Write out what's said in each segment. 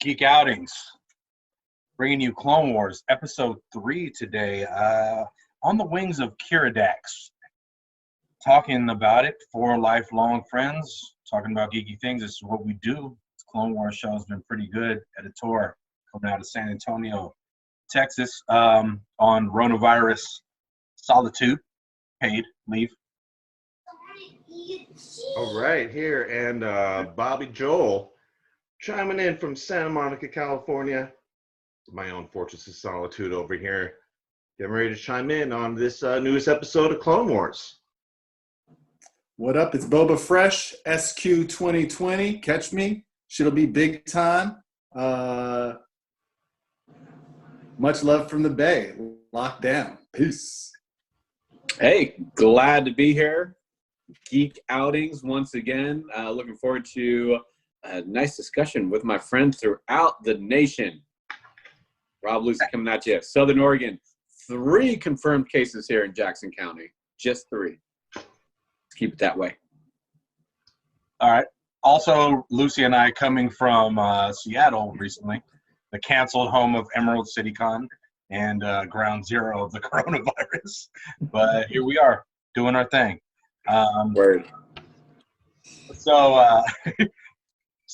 Geek Outings, bringing you Clone Wars Episode 3 today. On the wings of Kiridax, talking about it for lifelong friends, talking about geeky things. This is what we do. This Clone Wars show has been pretty good at a tour coming out of San Antonio, Texas, on coronavirus solitude, paid leave. All right, here, and Bobby Joel chiming in from Santa Monica, California, my own fortress of solitude over here, getting ready to chime in on this newest episode of Clone Wars. What up? It's Boba Fresh, SQ 2020. Catch me. Shit'll be big time. Much love from the Bay. Locked down. Peace. Hey, glad to be here. Geek Outings once again. Looking forward to a nice discussion with my friends throughout the nation. Rob Lucy coming at you. Southern Oregon. 3 confirmed cases here in Jackson County. Just 3. Let's keep it that way. All right. Also, Lucy and I coming from Seattle recently, the canceled home of Emerald City Con and ground zero of the coronavirus. But here we are doing our thing. Word.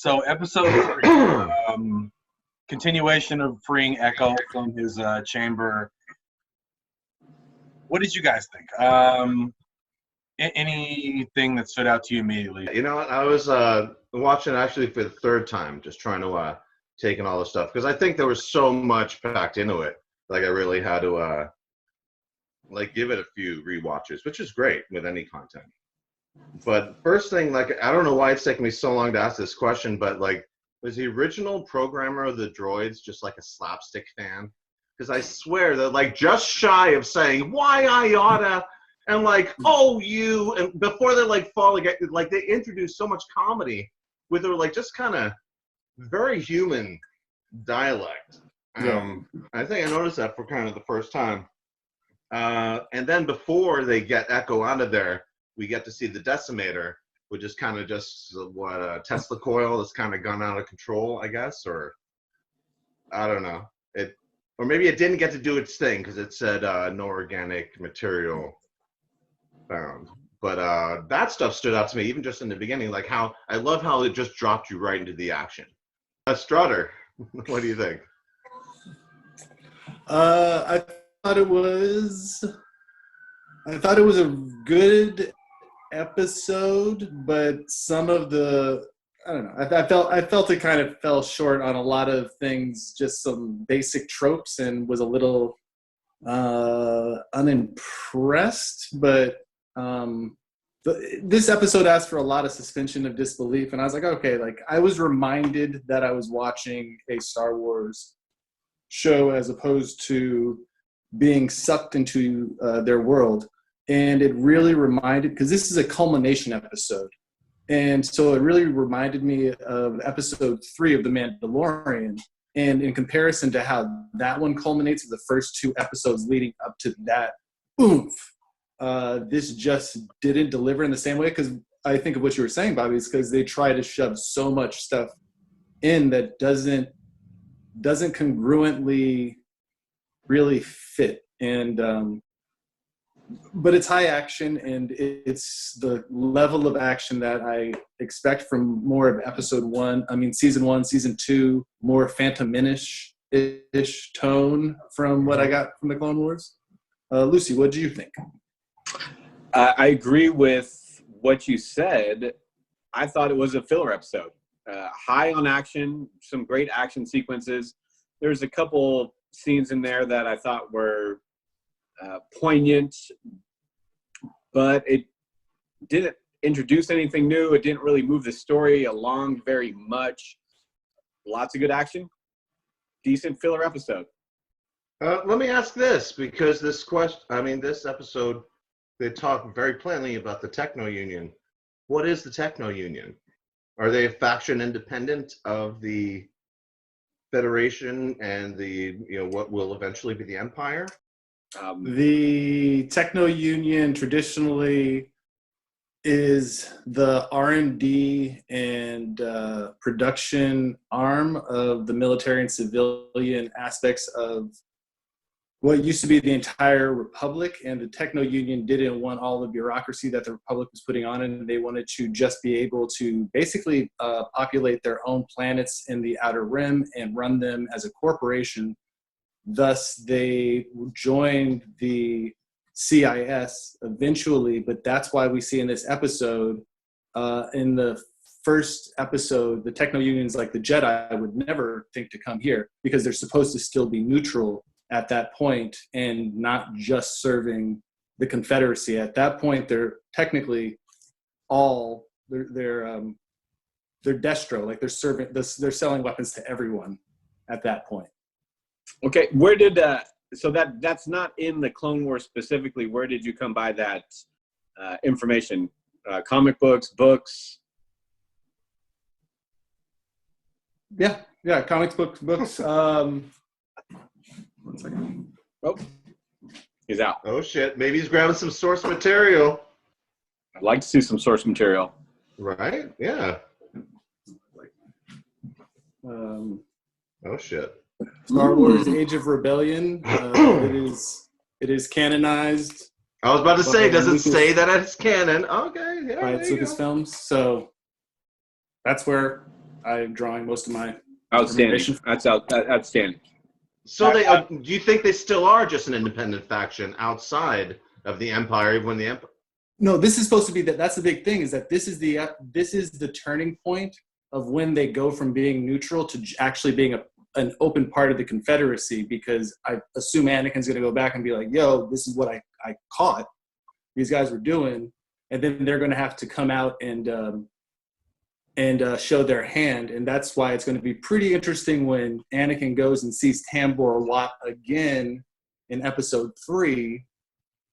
So episode 3, continuation of freeing Echo from his chamber. What did you guys think? Anything that stood out to you immediately? You know, I was watching actually for the 3rd time, just trying to take in all the stuff, because I think there was so much packed into it. Like, I really had to give it a few rewatches, which is great with any content. But first thing, like, I don't know why it's taken me so long to ask this question, but like, was the original programmer of the Droids just like a slapstick fan? Because I swear that, like, just shy of saying why I oughta and like, oh you, and before they like falling, like they introduced so much comedy with their like just kind of very human dialect. I think I noticed that for kind of the first time. And then before they get Echo out of there, we get to see the Decimator, which is kind of just a Tesla coil that's kind of gone out of control, I guess, or I don't know. Or maybe it didn't get to do its thing because it said no organic material found. But that stuff stood out to me even just in the beginning, like how I love how it just dropped you right into the action. Strutter, what do you think? I thought it was a good episode, but some of the, I don't know, I felt it kind of fell short on a lot of things, just some basic tropes, and was a little unimpressed. But this episode asked for a lot of suspension of disbelief, and I was like, okay, like I was reminded that I was watching a Star Wars show as opposed to being sucked into their world. And it really reminded, because this is a culmination episode, and so it really reminded me of episode 3 of The Mandalorian. And in comparison to how that one culminates with the first 2 episodes leading up to that, oomph, this just didn't deliver in the same way. Because I think of what you were saying, Bobby, is because they try to shove so much stuff in that doesn't congruently really fit. And but it's high action, and it's the level of action that I expect from more of episode 1. I mean, season 1, season 2, more Phantom Menace-ish tone from what I got from the Clone Wars. Lucy, what do you think? I agree with what you said. I thought it was a filler episode. High on action, some great action sequences. There's a couple scenes in there that I thought were poignant, but it didn't introduce anything new. It didn't really move the story along very much. Lots of good action. Decent filler episode. Let me ask this, because this episode, they talk very plainly about the Techno Union. What is the Techno Union? Are they a faction independent of the Federation and what will eventually be the Empire? The Techno Union traditionally is the R&D and production arm of the military and civilian aspects of what used to be the entire Republic, and the Techno Union didn't want all the bureaucracy that the Republic was putting on it, and they wanted to just be able to basically populate their own planets in the Outer Rim and run them as a corporation. Thus, they joined the CIS eventually, but that's why we see in this episode, in the first episode, the Techno Union's like, the Jedi would never think to come here because they're supposed to still be neutral at that point and not just serving the Confederacy. At that point, they're technically all they're destro, like they're selling weapons to everyone at that point. Okay, where did so that's not in the Clone Wars specifically? Where did you come by that information? Comic books, books? Yeah, comics, books. 1 second. Oh, he's out. Oh shit! Maybe he's grabbing some source material. I'd like to see some source material. Right? Yeah. Um, Oh shit! Star Wars: Age of Rebellion. It is canonized. I was about to say, does it Lucas, say that it's canon? Okay, yeah. by Lucasfilms. So that's where I'm drawing most of my Outstanding. information. That's outstanding. So they do you think they still are just an independent faction outside of the Empire, even when the Empire? No, this is supposed to be that's the big thing, is that this is the turning point of when they go from being neutral to actually being an open part of the Confederacy, because I assume Anakin's going to go back and be like, yo, this is what I caught these guys were doing. And then they're going to have to come out and show their hand. And that's why it's going to be pretty interesting when Anakin goes and sees Tambor Wat again in episode 3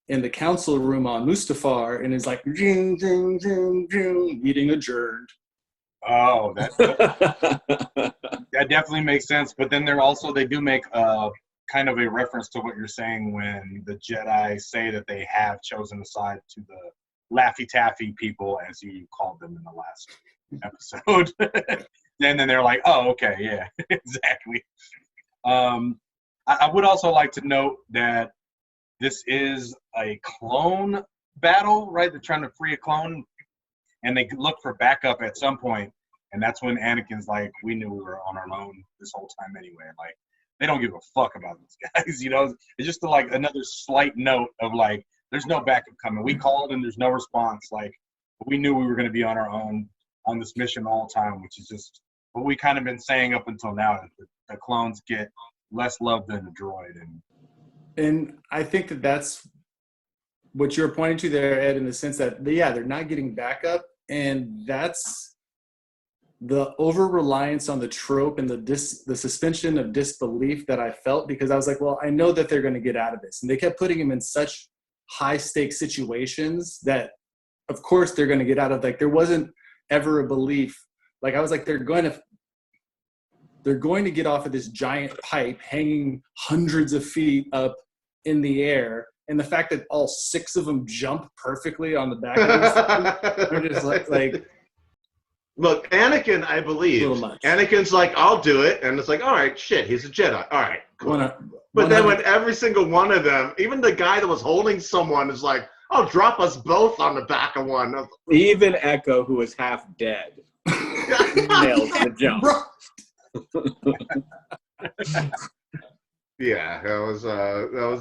in the council room on Mustafar, and is like, jing, jing, jing, jing, meeting adjourned. Oh, that definitely makes sense. But then they do make kind of a reference to what you're saying when the Jedi say that they have chosen a side to the Laffy Taffy people, as you called them in the last episode. And then they're like, oh, okay, yeah, exactly. I would also like to note that this is a clone battle, right? They're trying to free a clone, and they look for backup at some point, and that's when Anakin's like, we knew we were on our own this whole time anyway. Like, they don't give a fuck about these guys, you know? It's just like another slight note of like, there's no backup coming. We called and there's no response. Like, we knew we were going to be on our own on this mission all the time, which is just what we kind of been saying up until now, that the clones get less love than the droid. And I think that's what you're pointing to there, Ed, in the sense that, yeah, they're not getting backup, and that's the over-reliance on the trope and the suspension of disbelief that I felt, because I was like, well, I know that they're going to get out of this. And they kept putting him in such high-stakes situations that, of course, they're going to get out of. Like, there wasn't ever a belief. Like, I was like, they're going to get off of this giant pipe hanging hundreds of feet up in the air. And the fact that all 6 of them jump perfectly on the back of this thing, they're just like Look, Anakin, I believe. Anakin's like, I'll do it. And it's like, all right, shit, he's a Jedi. All right, cool. But then when every single one of them, even the guy that was holding someone is like, oh, drop us both on the back of one. Even Echo, who is half dead, nails the jump. Yeah, that was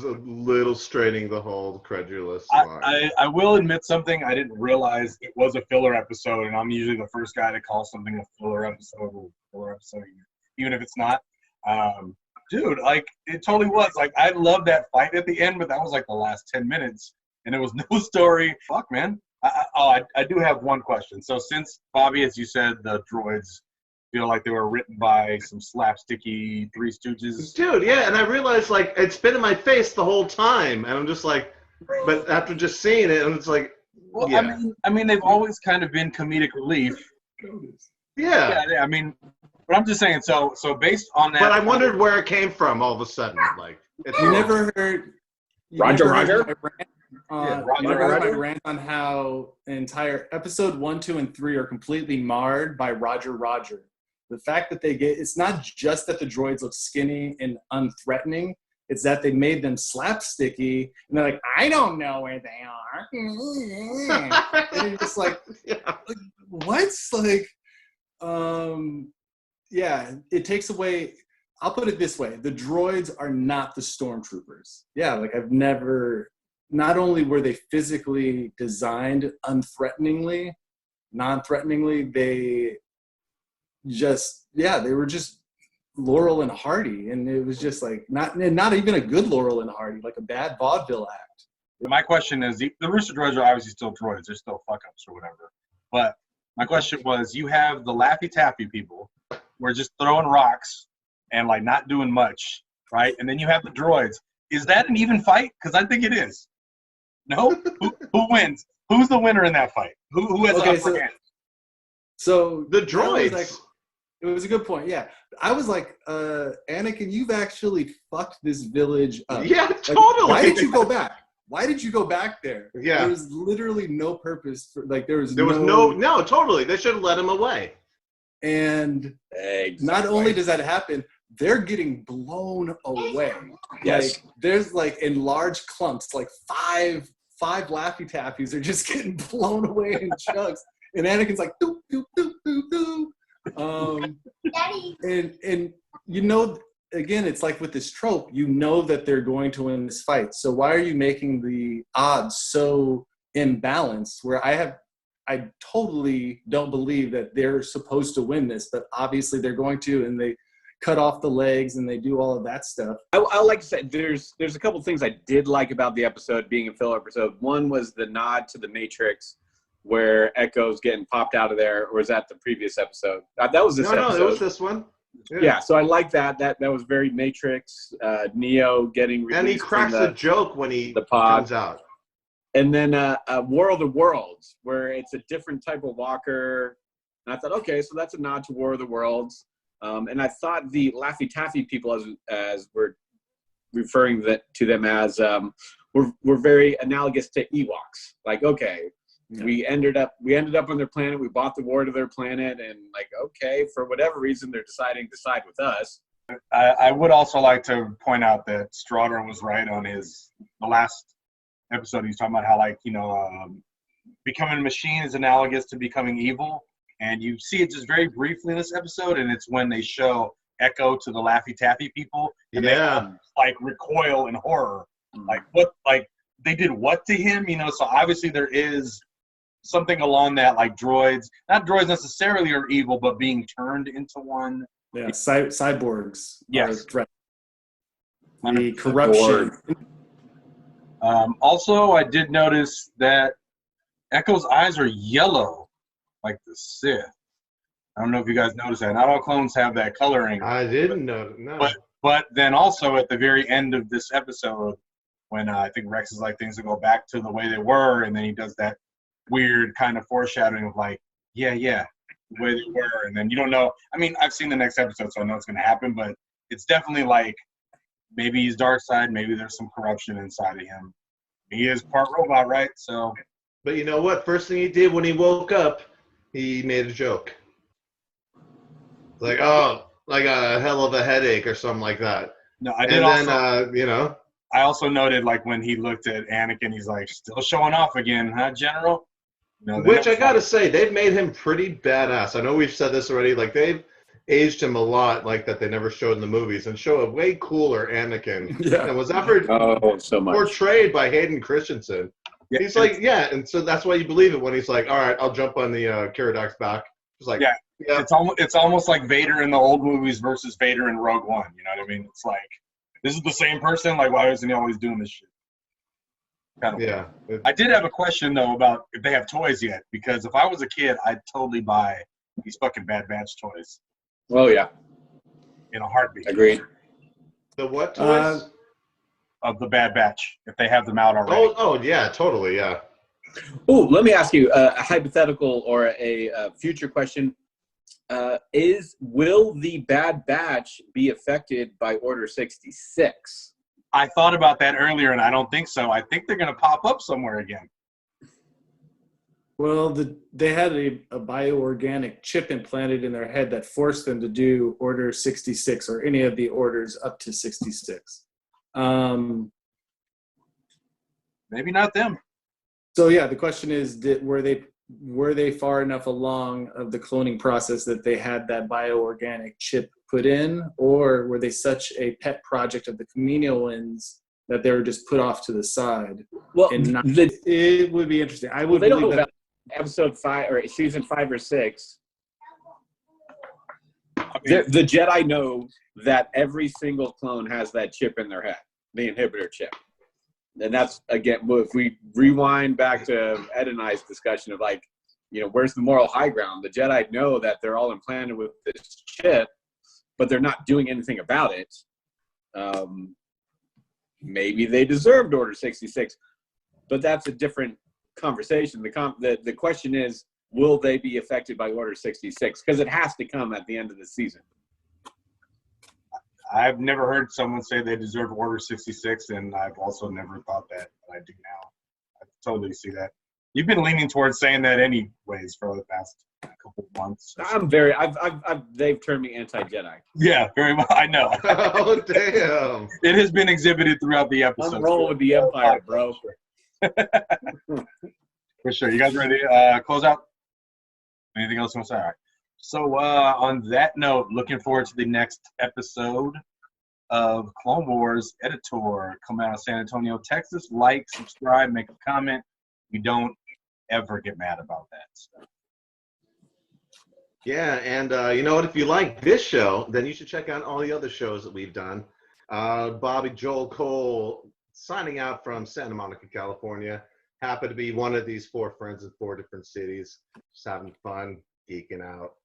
a little straining the whole credulous line. I will admit something. I didn't realize it was a filler episode, and I'm usually the first guy to call something a filler episode, even if it's not. Dude, like, it totally was. Like, I love that fight at the end, but that was like the last 10 minutes, and it was no story. Fuck, man. I do have one question. So since, Bobby, as you said, the droids feel like they were written by some slapsticky Three Stooges. Dude, yeah, and I realized, like, it's been in my face the whole time, and I'm just like, but after just seeing it, and it's like, well, yeah. I mean, they've always kind of been comedic relief. Yeah. I mean, but I'm just saying, so based on that. But I wondered where it came from all of a sudden. Like, you never heard. Roger. My rant on how entire episode 1, 2, and 3 are completely marred by Roger. The fact that it's not just that the droids look skinny and unthreatening, it's that they made them slapsticky, and they're like, I don't know where they are. And you're just like, what? Like, yeah, it takes away. I'll put it this way: the droids are not the stormtroopers. Yeah, like not only were they physically designed non-threateningly, they were just Laurel and Hardy, and it was just like not even a good Laurel and Hardy, like a bad vaudeville act. My question is, the Rooster Droids are obviously still droids; they're still fuck-ups or whatever. But my question was, you have the Laffy Taffy people, who are just throwing rocks and like not doing much, right? And then you have the droids. Is that an even fight? Because I think it is. No? Who wins? Who's the winner in that fight? Who has the upper hand? So the droids. It was a good point. Yeah, I was like, Anakin, you've actually fucked this village up. Yeah, like, totally. Why did you go back? Why did you go back there? Yeah, there was literally no purpose for no, totally. They should have let him away. And not only does that happen, they're getting blown away. Yes, like, there's like in large clumps, like five Laffy Taffies are just getting blown away in chunks, and Anakin's like doop doop doop doop doop. And you know, again, it's like with this trope, you know that they're going to win this fight. So why are you making the odds so imbalanced? Where I totally don't believe that they're supposed to win this, but obviously they're going to, and they cut off the legs and they do all of that stuff. I like to say there's a couple things I did like about the episode being a filler episode. One was the nod to the Matrix, where Echo's getting popped out of there, or was that the previous episode? That was this episode. No, it was this one. Yeah, so I like that. That was very Matrix. Neo getting released. And he cracks a joke when he comes out. And then War of the Worlds, where it's a different type of walker. And I thought, okay, so that's a nod to War of the Worlds. And I thought the Laffy Taffy people, as we're referring to them as, were very analogous to Ewoks. Like, okay. Yeah. We ended up on their planet. We bought the war to their planet, and like, okay, for whatever reason, they're deciding to side with us. I would also like to point out that Strawder was right on the last episode. He's talking about how, like, becoming a machine is analogous to becoming evil, and you see it just very briefly in this episode, and it's when they show Echo to the Laffy Taffy people, and they like recoil in horror, like what, like they did what to him, So obviously there is something along that, like not droids necessarily are evil, but being turned into one. Yeah, cyborgs. Yes. The corruption. Also, I did notice that Echo's eyes are yellow, like the Sith. I don't know if you guys noticed that. Not all clones have that coloring. I didn't know. No. But then also at the very end of this episode, when I think Rex is like, things will go back to the way they were, and then he does that weird kind of foreshadowing of like, the way they were, and then you don't know. I mean, I've seen the next episode, so I know it's going to happen, but it's definitely like maybe he's dark side, maybe there's some corruption inside of him. He is part robot, right? So. But you know what? First thing he did when he woke up, he made a joke. Like, oh, like a hell of a headache or something like that. No, I did I also noted, like, when he looked at Anakin, he's like, still showing off again, huh, General? Which I gotta say, they've made him pretty badass. I know we've said this already. Like, they've aged him a lot, like that they never showed in the movies, and show a way cooler Anakin. Yeah. And was ever so much portrayed by Hayden Christensen. Yeah, he's like, and so that's why you believe it when he's like, all right, I'll jump on the Kiradak's back. It's like, yeah. It's almost like Vader in the old movies versus Vader in Rogue One. You know what I mean? It's like, this is the same person. Like, why isn't he always doing this shit? Kind of. Yeah. I did have a question though about if they have toys yet, because if I was a kid, I'd totally buy these fucking Bad Batch toys. Oh yeah. In a heartbeat. Agreed. The what toys? Of the Bad Batch, if they have them out already. Oh yeah, totally, yeah. Oh, let me ask you a hypothetical or a future question. Will the Bad Batch be affected by Order 66? I thought about that earlier, and I don't think so. I think they're going to pop up somewhere again. Well, they had a bioorganic chip implanted in their head that forced them to do Order 66 or any of the orders up to 66. Maybe not them. So yeah, the question is, were they far enough along of the cloning process that they had that bioorganic chip put in, or were they such a pet project of the Kaminoans that they were just put off to the side? Well, it would be interesting. I would they don't believe know that. about episode 5 or season 5 or 6. I mean, The Jedi know that every single clone has that chip in their head, the inhibitor chip. And that's, again, if we rewind back to Ed and I's discussion of, like, you know, where's the moral high ground? The Jedi know that they're all implanted with this chip, but they're not doing anything about it. Maybe they deserved Order 66, but that's a different conversation. The question is, will they be affected by Order 66? Because it has to come at the end of the season. I've never heard someone say they deserve Order 66, and I've also never thought that, but I do now. I totally see that. You've been leaning towards saying that anyways for the past couple of months. They've turned me anti-Jedi. Yeah, very much. I know. Oh, damn. It has been exhibited throughout the episode. I'm rolling with the Empire, bro. For sure. You guys ready to close out? Anything else you want to say? All right. So on that note, looking forward to the next episode of Clone Wars Editor coming out of San Antonio, Texas. Like, subscribe, make a comment. We don't ever get mad about that stuff. Yeah, and you know what? If you like this show, then you should check out all the other shows that we've done. Bobby Joel Cole signing out from Santa Monica, California. Happy to be one of these 4 friends in 4 different cities. Just having fun, geeking out.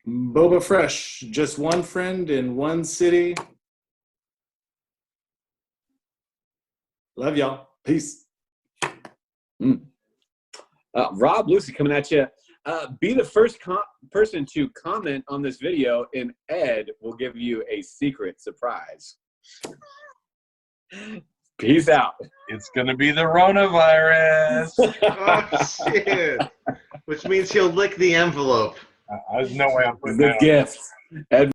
Boba Fresh, just one friend in one city. Love y'all. Peace. Rob Lucy coming at you. Be the first person to comment on this video, and Ed will give you a secret surprise. Peace out. It's going to be the Ronavirus. Oh, shit. Which means he'll lick the envelope. There's no way I'm putting The that on. gift. Ed